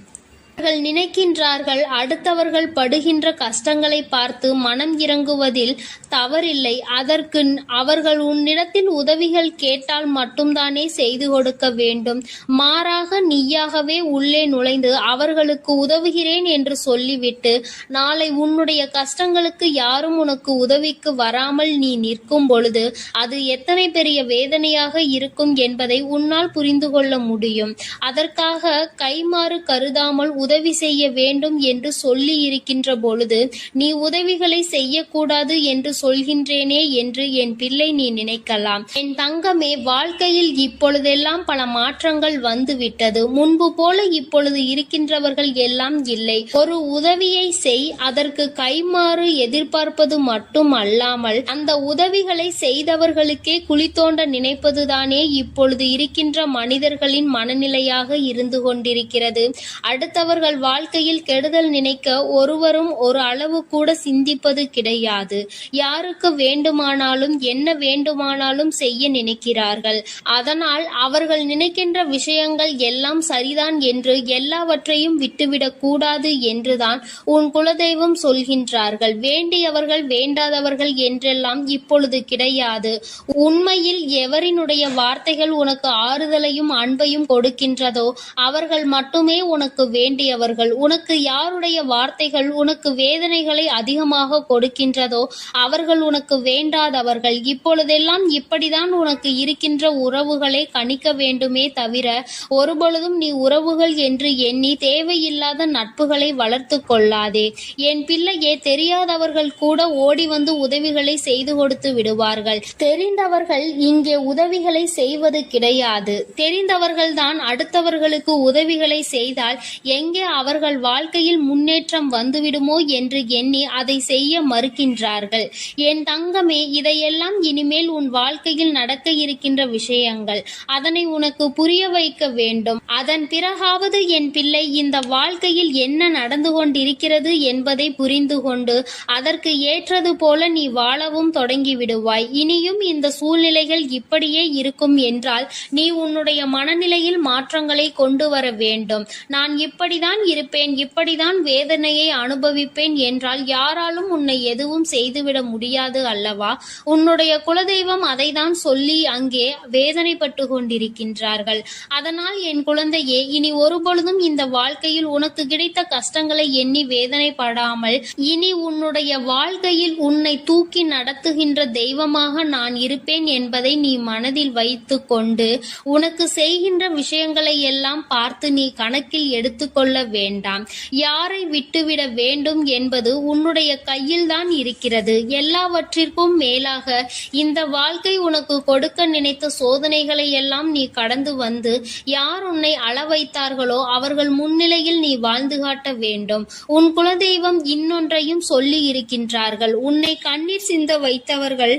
அவர்கள் நினைக்கின்றார்கள் அடுத்தவர்கள் படுகின்ற கஷ்டங்களை பார்த்து மனம் இறங்குவதில் தவறில்லை. அதற்கு அவர்கள் உன்னிடத்தில் உதவிகள் கேட்டால் மட்டும்தானே செய்து கொடுக்க வேண்டும். மாறாக நீயாகவே உள்ளே நுழைந்து அவர்களுக்கு உதவுகிறேன் என்று சொல்லிவிட்டு நாளை உன்னுடைய கஷ்டங்களுக்கு யாரும் உனக்கு உதவிக்கு வராமல் நீ நிற்கும் பொழுது அது எத்தனை பெரிய வேதனையாக இருக்கும் என்பதை உன்னால் புரிந்து கொள்ள முடியும். அதற்காக கைமாறு கருதாமல் உதவி செய்ய வேண்டும் என்று சொல்லி இருக்கின்ற பொழுது நீ உதவிகளை செய்யக்கூடாது என்று சொல்கின்றேனே என்று என் பிள்ளை நீ நினைக்கலாம். என் தங்கமே, வாழ்க்கையில் இப்பொழுதெல்லாம் பல மாற்றங்கள் வந்துவிட்டது. முன்பு போல இப்பொழுது இருக்கின்றவர்கள் எல்லாம் இல்லை. ஒரு உதவியை செய், அதற்கு கைமாறு எதிர்பார்ப்பது மட்டும் அல்லாமல் அந்த உதவிகளை செய்தவர்களுக்கே குழி தோண்ட நினைப்பதுதானே இப்பொழுது இருக்கின்ற மனிதர்களின் மனநிலையாக இருந்து கொண்டிருக்கிறது. அடுத்தவர்கள் வாழ்க்கையில் கெடுதல் நினைக்க ஒருவரும் ஒரு அளவு கூட சிந்திப்பது கிடையாது. யாருக்கு வேண்டுமானாலும் என்ன வேண்டுமானாலும் செய்ய நினைக்கிறார்கள். அதனால் அவர்கள் நினைக்கின்ற விஷயங்கள் எல்லாம் சரிதான் என்று எல்லாவற்றையும் விட்டுவிடக் கூடாது என்றுதான் உன் குலதெய்வம் சொல்கின்றார்கள். வேண்டியவர்கள் வேண்டாதவர்கள் என்றெல்லாம் இப்பொழுது கிடையாது. உண்மையில் எவரினுடைய வார்த்தைகள் உனக்கு ஆறுதலையும் அன்பையும் கொடுக்கின்றதோ அவர்கள் மட்டுமே உனக்கு வேண்டியவர்கள். உனக்கு யாருடைய வார்த்தைகள் உனக்கு வேதனைகளை அதிகமாக கொடுக்கின்றதோ அவர்கள் உனக்கு வேண்டாதவர்கள். இப்பொழுதெல்லாம் இப்படிதான் உனக்கு இருக்கின்ற உறவுகளை கணிக்க வேண்டுமே தவிர ஒருபொழுதும் நீ உறவுகள் என்று எண்ணி தேவையில்லாத நட்புகளை வளர்த்து கொள்ளாதே. என் பிள்ளையே, தெரியாதவர்கள் கூட ஓடி வந்து உதவிகளை செய்து கொடுத்து விடுவார்கள். தெரிந்தவர்கள் இங்கே உதவிகளை செய்வது கிடையாது. தெரிந்தவர்கள்தான் அடுத்தவர்களுக்கு உதவிகளை செய்தால் எங்கே அவர்கள் வாழ்க்கையில் முன்னேற்றம் வந்துவிடுமோ என்று எண்ணி அதை செய்ய மறுக்கின்றார்கள். என் தங்கமே, இதையெல்லாம் இனிமேல் உன் வாழ்க்கையில் நடக்க இருக்கின்ற விஷயங்கள். அதனை உனக்கு புரிய வைக்க வேண்டும். அதன் பிறகாவது என் பிள்ளை இந்த வாழ்க்கையில் என்ன நடந்து கொண்டிருக்கிறது என்பதை புரிந்து கொண்டு அதற்கு ஏற்றது போல நீ வாழவும் தொடங்கி விடுவாய். இனியும் இந்த சூழ்நிலைகள் இப்படியே இருக்கும் என்றால் நீ உன்னுடைய மனநிலையில் மாற்றங்களை கொண்டு வர வேண்டும். நான் இப்படி இப்படிதான் இருப்பேன், இப்படிதான் வேதனையை அனுபவிப்பேன் என்றால் யாராலும் உன்னை எதுவும் செய்துவிட முடியாது அல்லவா? உன்னுடைய குலதெய்வம் அதைதான் சொல்லி அங்கே வேதனைப்பட்டு கொண்டிருக்கின்றார்கள். அதனால் என் குழந்தையே, இனி ஒருபொழுதும் இந்த வாழ்க்கையில் உனக்கு கிடைத்த கஷ்டங்களை எண்ணி வேதனைப்படாமல், இனி உன்னுடைய வாழ்க்கையில் உன்னை தூக்கி நடத்துகின்ற தெய்வமாக நான் இருப்பேன் என்பதை நீ மனதில் வைத்து கொண்டு உனக்கு செய்கின்ற விஷயங்களை எல்லாம் பார்த்து நீ கணக்கில் எடுத்துக்கொள்ள வேண்டாம். யாரை விட்டுவிட வேண்டும் என்பது உன்னுடைய கையில் தான் இருக்கிறது. எல்லாவற்றிற்கும் மேலாக இந்த வாழ்க்கை உனக்கு கொடுக்க நினைத்த சோதனைகளை எல்லாம் நீ கடந்து வந்து யார் உன்னை அள வைத்தார்களோ அவர்கள் முன்னிலையில் நீ வாழ்ந்து காட்ட வேண்டும். உன் குலதெய்வம் இன்னொன்றையும் சொல்லி இருக்கின்றார்கள். உன்னை கண்ணீர் சிந்த வைத்தவர்கள்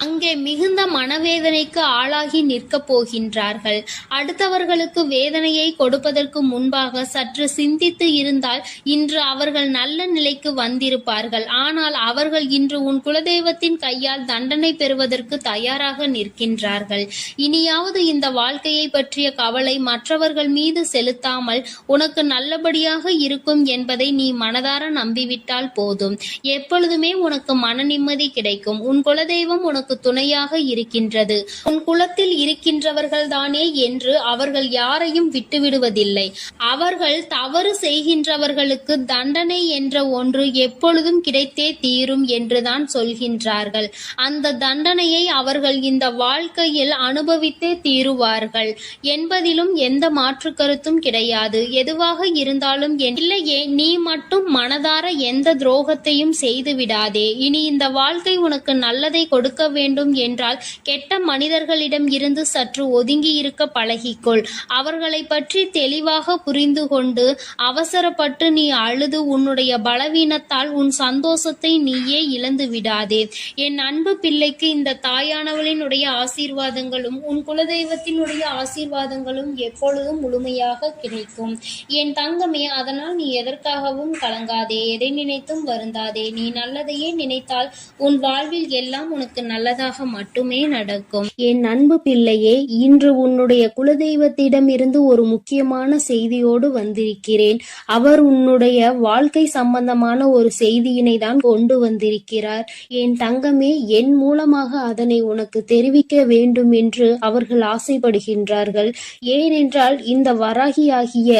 அங்கே மிகுந்த மனவேதனைக்கு ஆளாகி நிற்கப் போகின்றார்கள். அடுத்தவர்களுக்கு வேதனையை கொடுப்பதற்கு முன்பாக சற்று சிந்தித்து இருந்தால் இன்று அவர்கள் நல்ல நிலைக்கு வந்திருப்பார்கள். ஆனால் அவர்கள் இன்று உன் குலதெய்வத்தின் கையால் தண்டனை பெறுவதற்கு தயாராக நிற்கின்றார்கள். இனியாவது இந்த வாழ்க்கையை பற்றிய கவலை மற்றவர்கள் மீது செலுத்தாமல் உனக்கு நல்லபடியாக இருக்கும் என்பதை நீ மனதார நம்பிவிட்டால் போதும். எப்பொழுதுமே உனக்கு மன நிம்மதி கிடைக்கும். உன் குலதெய்வம் உனக்கு துணையாக இருக்கின்றது. உன் குலத்தில் இருக்கின்றவர்கள் தானே என்று அவர்கள் யாரையும் விட்டுவிடுவதில்லை. அவர்கள் தவறு செய்கின்றவர்களுக்கு தண்டனை என்ற ஒன்று எப்பொழுதும் கிடைத்தே தீரும் என்றுதான் சொல்கின்றார்கள். அந்த தண்டனையை அவர்கள் இந்த வாழ்க்கையில் அனுபவித்தே தீருவார்கள் என்பதிலும் எந்த மாற்று கருத்தும் கிடையாது. எதுவாக இருந்தாலும் இல்லையே, நீ மட்டும் மனதார எந்த துரோகத்தையும் செய்து விடாதே. இனி இந்த வாழ்க்கை உனக்கு நல்லதை கொடுக்க வேண்டும் என்றால் கெட்ட மனிதர்களிடம் இருந்து சற்று ஒதுங்கி இருக்க பழகிக்கொள். அவர்களை பற்றி தெளிவாக புரிந்து கொண்டு அவசரப்பட்டு நீ அழுது உன்னுடைய பலவீனத்தால் உன் சந்தோஷத்தை நீயே இழந்து விடாதே. என் அன்பு பிள்ளைக்கு இந்த தாயானவளினுடைய ஆசீர்வாதங்களும் உன் குலதெய்வத்தினுடைய ஆசீர்வாதங்களும் எப்பொழுதும் முழுமையாக கிடைக்கும். என் தங்கமே, அதனால் நீ எதற்காகவும் கலங்காதே, எதை நினைத்தும் வருந்தாதே. நீ நல்லதையே நினைத்தால் உன் வாழ்வில் எல்லாம் உனக்கு நல்லதாக மட்டுமே நடக்கும். என் அன்பு பிள்ளையே, இன்று உன்னுடைய குலதெய்வத்திடம் இருந்து ஒரு முக்கியமான செய்தியோடு வந்திருக்கிறேன். அவர் உன்னுடைய வாழ்க்கை சம்பந்தமான ஒரு செய்தியினை தான் கொண்டு வந்திருக்கிறார். என் தங்கமே, என் மூலமாக அதனை உனக்கு தெரிவிக்க வேண்டும் என்று அவர்கள் ஆசைப்படுகின்றார்கள். ஏனென்றால் இந்த வராகியாகிய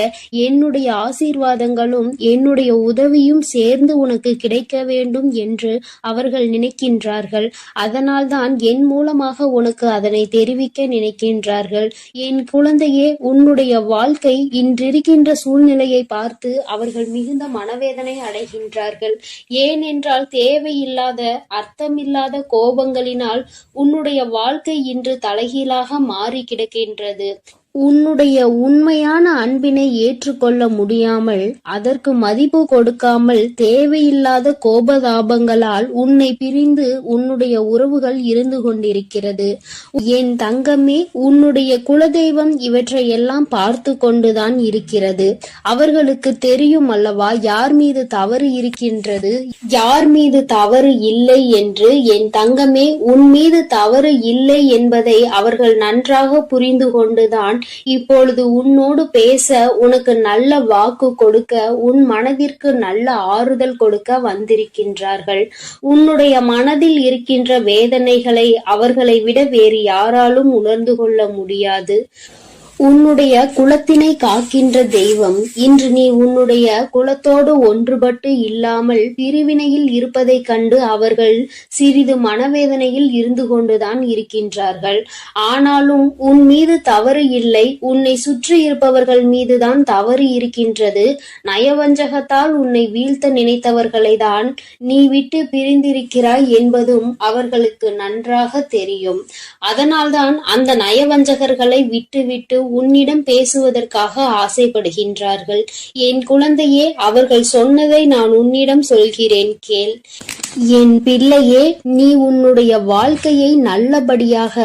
என்னுடைய ஆசீர்வாதங்களும் என்னுடைய உதவியும் சேர்ந்து உனக்கு கிடைக்க வேண்டும் என்று அவர்கள் நினைக்கின்றார்கள். அதனால்தான் என் மூலமாக உனக்கு அதனை தெரிவிக்க நினைக்கின்றார்கள். என் குழந்தையே, உன்னுடைய வாழ்க்கை இன்றிருக்கின்ற சூழ்நிலையை பார்த்து அவர்கள் மிகுந்த மனவேதனை அடைகின்றார்கள். ஏனென்றால் தேவையில்லாத அர்த்தமில்லாத கோபங்களினால் உன்னுடைய வாழ்க்கை இன்று தலைகீழாக மாறி கிடக்கின்றது. உன்னுடைய உண்மையான அன்பினை ஏற்றுக்கொள்ள முடியாமல், அதற்கு மதிப்பு கொடுக்காமல், தேவையில்லாத கோபதாபங்களால் உன்னை பிரிந்து உன்னுடைய உறவுகள் இருந்து கொண்டிருக்கிறது. என் தங்கமே, உன்னுடைய குலதெய்வம் இவற்றையெல்லாம் பார்த்து கொண்டுதான் இருக்கிறது. அவர்களுக்கு தெரியும் அல்லவா யார் மீது தவறு இருக்கின்றது, யார் மீது தவறு இல்லை என்று. என் தங்கமே, உன் மீது தவறு இல்லை என்பதை அவர்கள் நன்றாக புரிந்து கொண்டுதான் இப்பொழுது உன்னோடு பேச, உனக்கு நல்ல வாக்கு கொடுக்க, உன் மனதிற்கு நல்ல ஆறுதல் கொடுக்க வந்திருக்கின்றார்கள். உன்னுடைய மனதில் இருக்கின்ற வேதனைகளை அவர்களை விட வேறு யாராலும் உணர்ந்து கொள்ள முடியாது. உன்னுடைய குலத்தினை காக்கின்ற தெய்வம் இன்று நீ உன்னுடைய குலத்தோடு ஒன்றுபட்டு இல்லாமல் பிரிவினையில் இருப்பதைக் கண்டு அவர்கள் சிறிது மனவேதனையில் இருந்து கொண்டுதான் இருக்கின்றார்கள். ஆனாலும் உன் மீது தவறு இல்லை, உன்னை சுற்றி இருப்பவர்கள் மீதுதான் தவறு இருக்கின்றது. நயவஞ்சகத்தால் உன்னை வீழ்த்த நினைத்தவர்களை தான் நீ விட்டு பிரிந்திருக்கிறாய் என்பதும் அவர்களுக்கு நன்றாக தெரியும். அதனால்தான் அந்த நயவஞ்சகர்களை விட்டுவிட்டு உன்னிடம் பேசுவதற்காக ஆசைப்படுகின்றார்கள். என் குழந்தையே, அவர்கள் சொன்னதை நான் உன்னிடம் சொல்கிறேன், கேள். என் பிள்ளையே, நீ உன்னுடைய வாழ்க்கையை நல்லபடியாக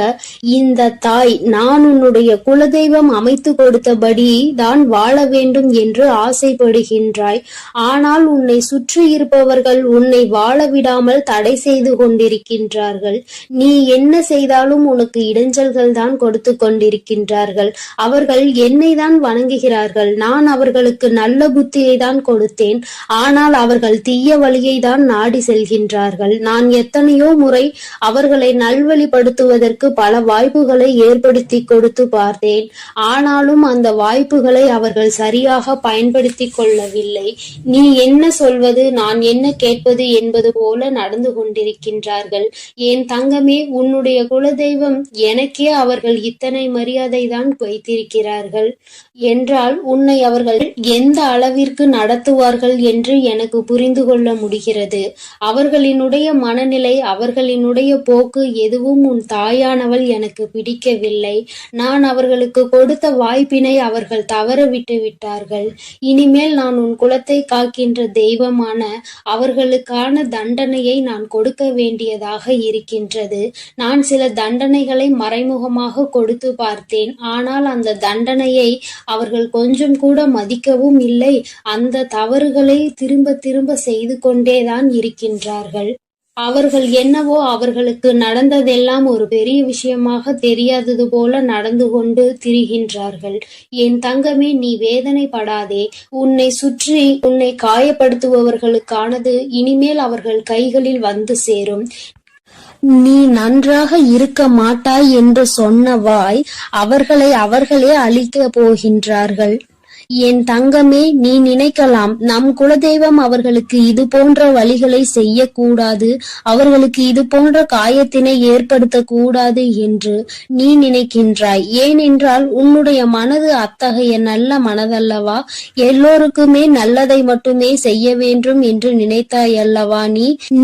இந்த தாய் நான் உன்னுடைய குலதெய்வம் அமைத்து கொடுத்தபடி தான் வாழ வேண்டும் என்று ஆசைப்படுகின்றாய். ஆனால் உன்னை சுற்றி இருப்பவர்கள் உன்னை வாழ விடாமல் தடை செய்து கொண்டிருக்கின்றார்கள். நீ என்ன செய்தாலும் உனக்கு இடைஞ்சல்கள் தான் கொடுத்து கொண்டிருக்கின்றார்கள். அவர்கள் என்னை தான் வணங்குகிறார்கள். நான் அவர்களுக்கு நல்ல புத்தியை தான் கொடுத்தேன். ஆனால் அவர்கள் தீய வழியை தான் நாடி செல்கின்றார்கள். நான் எத்தனையோ முறை அவர்களை நல்வழிப்படுத்துவதற்கு பல வாய்ப்புகளை ஏற்படுத்தி கொடுத்து பார்த்தேன். ஆனாலும் அந்த வாய்ப்புகளை அவர்கள் சரியாக பயன்படுத்தி கொள்ளவில்லை. நீ என்ன சொல்வது, நான் என்ன கேட்பது என்பது போல நடந்து கொண்டிருக்கின்றார்கள். என் தங்கமே, உன்னுடைய குலதெய்வம் எனக்கே அவர்கள் இத்தனை மரியாதை தான் வைத்திருக்கிறார்கள் என்றால் உன்னை அவர்கள் எந்த அளவிற்கு நடத்துவார்கள் என்று எனக்கு புரிந்து கொள்ள முடிகிறது. அவர்களினுடைய மனநிலை, அவர்களினுடைய போக்கு எதுவும் உன் தாயானவள் எனக்கு பிடிக்கவில்லை. நான் அவர்களுக்கு கொடுத்த வாய்ப்பினை அவர்கள் தவற விட்டு விட்டார்கள். இனிமேல் நான் உன் குலத்தை காக்கின்ற தெய்வமான அவர்களுக்கான தண்டனையை நான் கொடுக்க வேண்டியதாக இருக்கின்றது. நான் சில தண்டனைகளை மறைமுகமாக கொடுத்து பார்த்தேன். ஆனால் அந்த தண்டனையை அவர்கள் கொஞ்சம் கூட மதிக்கவும் இல்லை. அந்த தவறுகளை திரும்ப திரும்ப செய்து கொண்டேதான் இருக்கின்றார்கள். அவர்கள் என்னவோ அவர்களுக்கு நடந்ததெல்லாம் ஒரு பெரிய விஷயமாக தெரியாதது போல நடந்து கொண்டு திரிகின்றார்கள். என் தங்கமே, நீ வேதனைப்படாதே. உன்னை சுற்றி உன்னை காயப்படுத்துபவர்களுக்கானது இனிமேல் அவர்கள் கைகளில் வந்து சேரும். நீ நன்றாக இருக்க மாட்டாய் என்று சொன்ன வாய் அவர்களை அவர்களே அழிக்கப் போகின்றார்கள். என் தங்கமே, நீ நினைக்கலாம் நம் குலதெய்வம் அவர்களுக்கு இது போன்ற வழிகளை செய்யக்கூடாது, அவர்களுக்கு இது போன்ற காயத்தினை ஏற்படுத்த கூடாது என்று நீ நினைக்கின்றாய். ஏனென்றால் உன்னுடைய மனது அத்தகைய நல்ல மனதல்லவா? எல்லோருக்குமே நல்லதை மட்டுமே செய்ய வேண்டும் என்று நினைத்தாய் அல்லவா?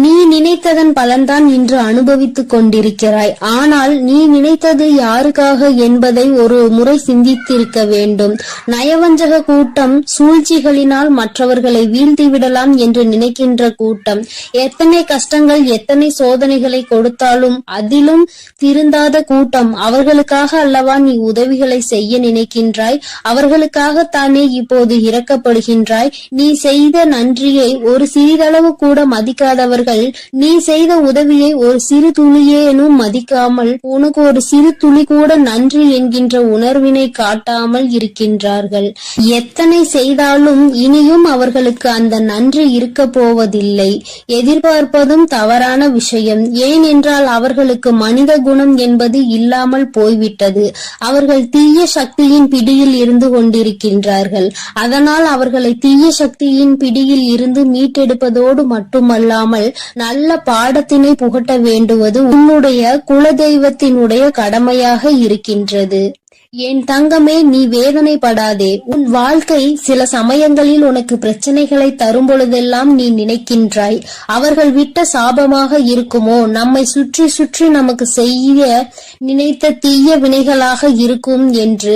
நீ நினைத்ததன் பலன்தான் இன்று அனுபவித்துக் கொண்டிருக்கிறாய். ஆனால் நீ நினைத்தது யாருக்காக என்பதை ஒரு முறை சிந்தித்திருக்க வேண்டும். நயவஞ்சக கூட்டம், சூழ்ச்சிகளினால் மற்றவர்களை வீழ்த்தி விடலாம் என்று நினைக்கின்ற கூட்டம், எத்தனை கஷ்டங்கள் எத்தனை சோதனைகளை கொடுத்தாலும் அதிலும் திருந்தாத கூட்டம். அவர்களுக்காக அல்லவா நீ உதவிகளை செய்ய நினைக்கின்றாய்? அவர்களுக்காகத்தானே இப்போது இறக்கப்படுகின்றாய்? நீ செய்த நன்றியை ஒரு சிறிதளவு கூட மதிக்காதவர்கள் நீ செய்த உதவியை ஒரு சிறு துளியேனும் மதிக்காமல் உனக்கு ஒரு சிறு துளி கூட நன்றி என்கின்ற உணர்வினை காட்டாமல் இருக்கின்றார்கள். எத்தனை செய்தாலும் இனியும் அவர்களுக்கு அந்த நன்றி இருக்க போவதில்லை. எதிர்பார்ப்பதும் தவறான விஷயம். ஏனென்றால் அவர்களுக்கு மனித குணம் என்பது இல்லாமல் போய்விட்டது. அவர்கள் தீய சக்தியின் பிடியில் இருந்து கொண்டிருக்கின்றார்கள். அதனால் அவர்களை தீய சக்தியின் பிடியில் இருந்து மீட்டெடுப்பதோடு மட்டுமல்லாமல் நல்ல பாடத்தினை புகட்ட வேண்டுவது உன்னுடைய குலதெய்வத்தினுடைய கடமையாக இருக்கின்றது. என் தங்கமே, நீ வேதனைப்படாதே. உன் வாழ்க்கை சில சமயங்களில் உனக்கு பிரச்சனைகளை தரும் பொழுதெல்லாம் நீ நினைக்கின்றாய், அவர்கள் விட்ட சாபமாக இருக்குமோ, நம்மை சுற்றி சுற்றி நமக்கு செய்ய நினைத்த தீய வினைகளாக இருக்கும் என்று.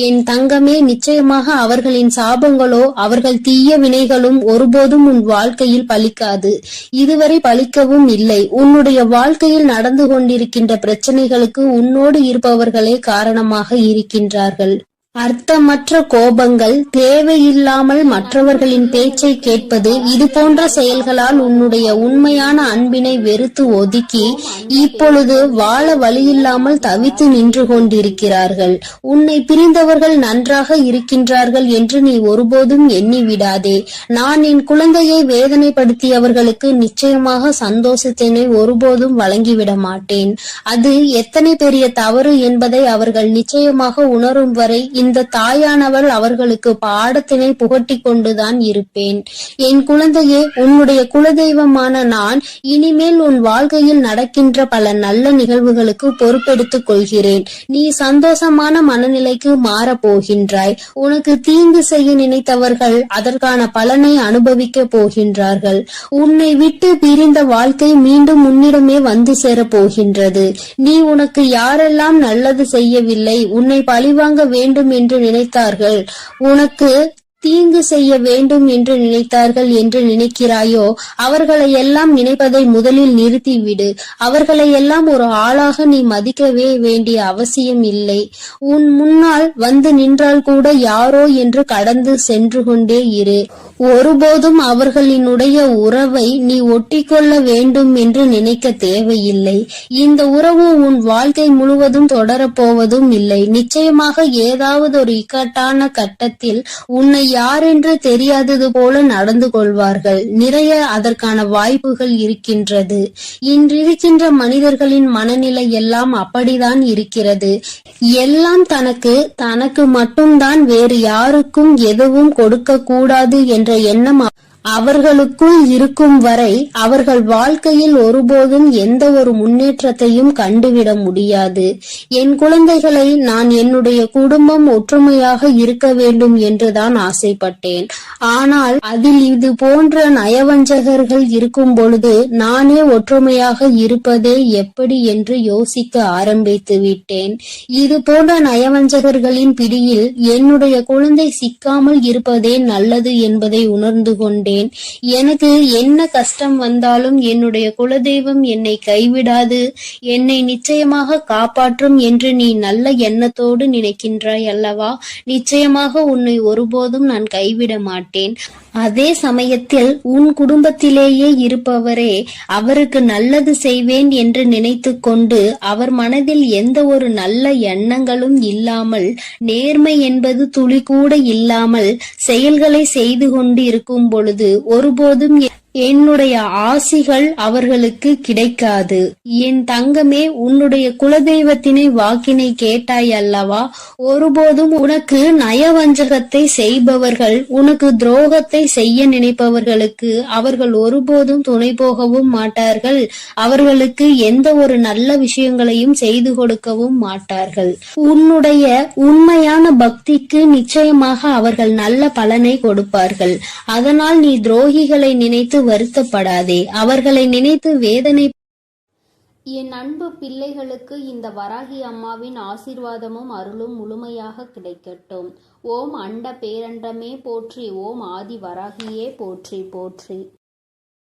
என் தங்கமே, நிச்சயமாக அவர்களின் சாபங்களோ அவர்கள் தீய வினைகளும் ஒருபோதும் உன் வாழ்க்கையில் பலிக்காது. இதுவரை பலிக்கவும் இல்லை. உன்னுடைய வாழ்க்கையில் நடந்து கொண்டிருக்கின்ற பிரச்சனைகளுக்கு உன்னோடு இருப்பவர்களே காரணமாக இருக்கின்றார்கள். அர்த்தமற்ற கோபங்கள், தேவையில்லாமல் மற்றவர்களின் பேச்சை கேட்பது, இது போன்ற செயல்களால் உன்னுடைய உண்மையான அன்பினை வெறுத்து ஒதுக்கி இப்பொழுது வாழ வழியில்லாமல் தவித்து நின்று கொண்டிருக்கிறார்கள். உன்னை பிரிந்தவர்கள் நன்றாக இருக்கின்றார்கள் என்று நீ ஒருபோதும் எண்ணி விடாதே. நான் என் குழந்தையை வேதனைப்படுத்தியவர்களுக்கு நிச்சயமாக சந்தோஷத்தினை ஒருபோதும் வழங்கிவிட மாட்டேன். அது எத்தனை பெரிய தவறு என்பதை அவர்கள் நிச்சயமாக உணரும் வரை இந்த தாயானவள் அவர்களுக்கு பாடத்தினை புகட்டி கொண்டுதான் இருப்பேன். என் குழந்தையே, உன்னுடைய குலதெய்வமான நான் இனிமேல் உன் வாழ்க்கையில் நடக்கின்ற பல நல்ல நிகழ்வுகளுக்கு பொறுப்பெடுத்துக் கொள்கிறேன். நீ சந்தோஷமான மனநிலைக்கு மாறப் போகின்றாய். உனக்கு தீங்கு செய்ய நினைத்தவர்கள் அதற்கான பலனை அனுபவிக்க போகின்றார்கள். உன்னை விட்டு பிரிந்த வாழ்க்கை மீண்டும் உன்னிடமே வந்து சேரப் போகின்றது. நீ உனக்கு யாரெல்லாம் நல்லது செய்யவில்லை, உன்னை பழிவாங்க வேண்டும் என்று நினைத்தார்கள், உனக்கு தீங்கு செய்ய வேண்டும் என்று நினைத்தார்கள் என்று நினைக்கிறாயோ, அவர்களை எல்லாம் நினைப்பதை முதலில் நிறுத்திவிடு. அவர்களை எல்லாம் ஒரு ஆளாக நீ மதிக்கவே வேண்டிய அவசியம் இல்லை. உன் முன்னால் வந்து நின்றால் கூட யாரோ என்று கடந்து சென்று கொண்டே இரு. ஒருபோதும் அவர்களினுடைய உறவை நீ ஒட்டிக்கொள்ள வேண்டும் என்று நினைக்க தேவையில்லை. இந்த உறவு உன் வாழ்க்கை முழுவதும் தொடரப்போவதும் இல்லை. நிச்சயமாக ஏதாவது ஒரு இக்கட்டான கட்டத்தில் உன்னை யாரென்று தெரியாதது போல நடந்து கொள்வார்கள். நிறைய அதற்கான வாய்ப்புகள் இருக்கின்றது. இன்றிருக்கின்ற மனிதர்களின் மனநிலை எல்லாம் அப்படிதான் இருக்கிறது. எல்லாம் தனக்கு மட்டும்தான், வேறு யாருக்கும் எதுவும் கொடுக்க கூடாது என்ற எண்ணம் அவர்களுக்குள் இருக்கும் வரை அவர்கள் வாழ்க்கையில் ஒருபோதும் எந்த ஒரு முன்னேற்றத்தையும் கண்டுவிட முடியாது. என் குழந்தைகளை நான் என்னுடைய குடும்பம் ஒற்றுமையாக இருக்க வேண்டும் என்றுதான் ஆசைப்பட்டேன். ஆனால் அதில் இது போன்ற நயவஞ்சகர்கள் இருக்கும் பொழுது நானே ஒற்றுமையாக இருப்பதே எப்படி என்று யோசிக்க ஆரம்பித்து விட்டேன். இது போன்ற நயவஞ்சகர்களின் பிடியில் என்னுடைய குழந்தை சிக்காமல் இருப்பதே நல்லது என்பதை உணர்ந்து கொண்டேன். எனக்கு என்ன கஷ்டம் வந்தாலும் என்னுடைய குலதெய்வம் என்னை கைவிடாது, என்னை நிச்சயமாக காப்பாற்றும் என்று நீ நல்ல எண்ணத்தோடு நினைக்கின்றாய் அல்லவா? நிச்சயமாக உன்னை ஒருபோதும் நான் கைவிட மாட்டேன். அதே சமயத்தில் உன் குடும்பத்திலேயே இருப்பவரே அவருக்கு நல்லது செய்வேன் என்று நினைத்து கொண்டு அவர் மனதில் எந்த ஒரு நல்ல எண்ணங்களும் இல்லாமல், நேர்மை என்பது துளி கூட இல்லாமல் செயல்களை செய்து கொண்டு இருக்கும் பொழுது ஒருபோதும் என்னுடைய ஆசிகள் அவர்களுக்கு கிடைக்காது. என் தங்கமே, உன்னுடைய குலதெய்வத்தினை வாக்கினை கேட்டாய் அல்லவா? ஒருபோதும் உனக்கு நயவஞ்சகத்தை செய்பவர்கள், உனக்கு துரோகத்தை செய்ய நினைப்பவர்களுக்கு அவர்கள் ஒருபோதும் துணை போகவும் மாட்டார்கள். அவர்களுக்கு எந்த ஒரு நல்ல விஷயங்களையும் செய்து கொடுக்கவும் மாட்டார்கள். உன்னுடைய உண்மையான பக்திக்கு நிச்சயமாக அவர்கள் நல்ல பலனை கொடுப்பார்கள். அதனால் நீ துரோகிகளை நினைத்து வருத்தப்படாதே, அவர்களை நினைத்து வேதனை. என் அன்பு பிள்ளைகளுக்கு இந்த வராகி அம்மாவின் ஆசீர்வாதமும் அருளும் முழுமையாக கிடைக்கட்டும். ஓம் அண்ட பேரண்டமே போற்றி, ஓம் ஆதி வராகியே போற்றி போற்றி.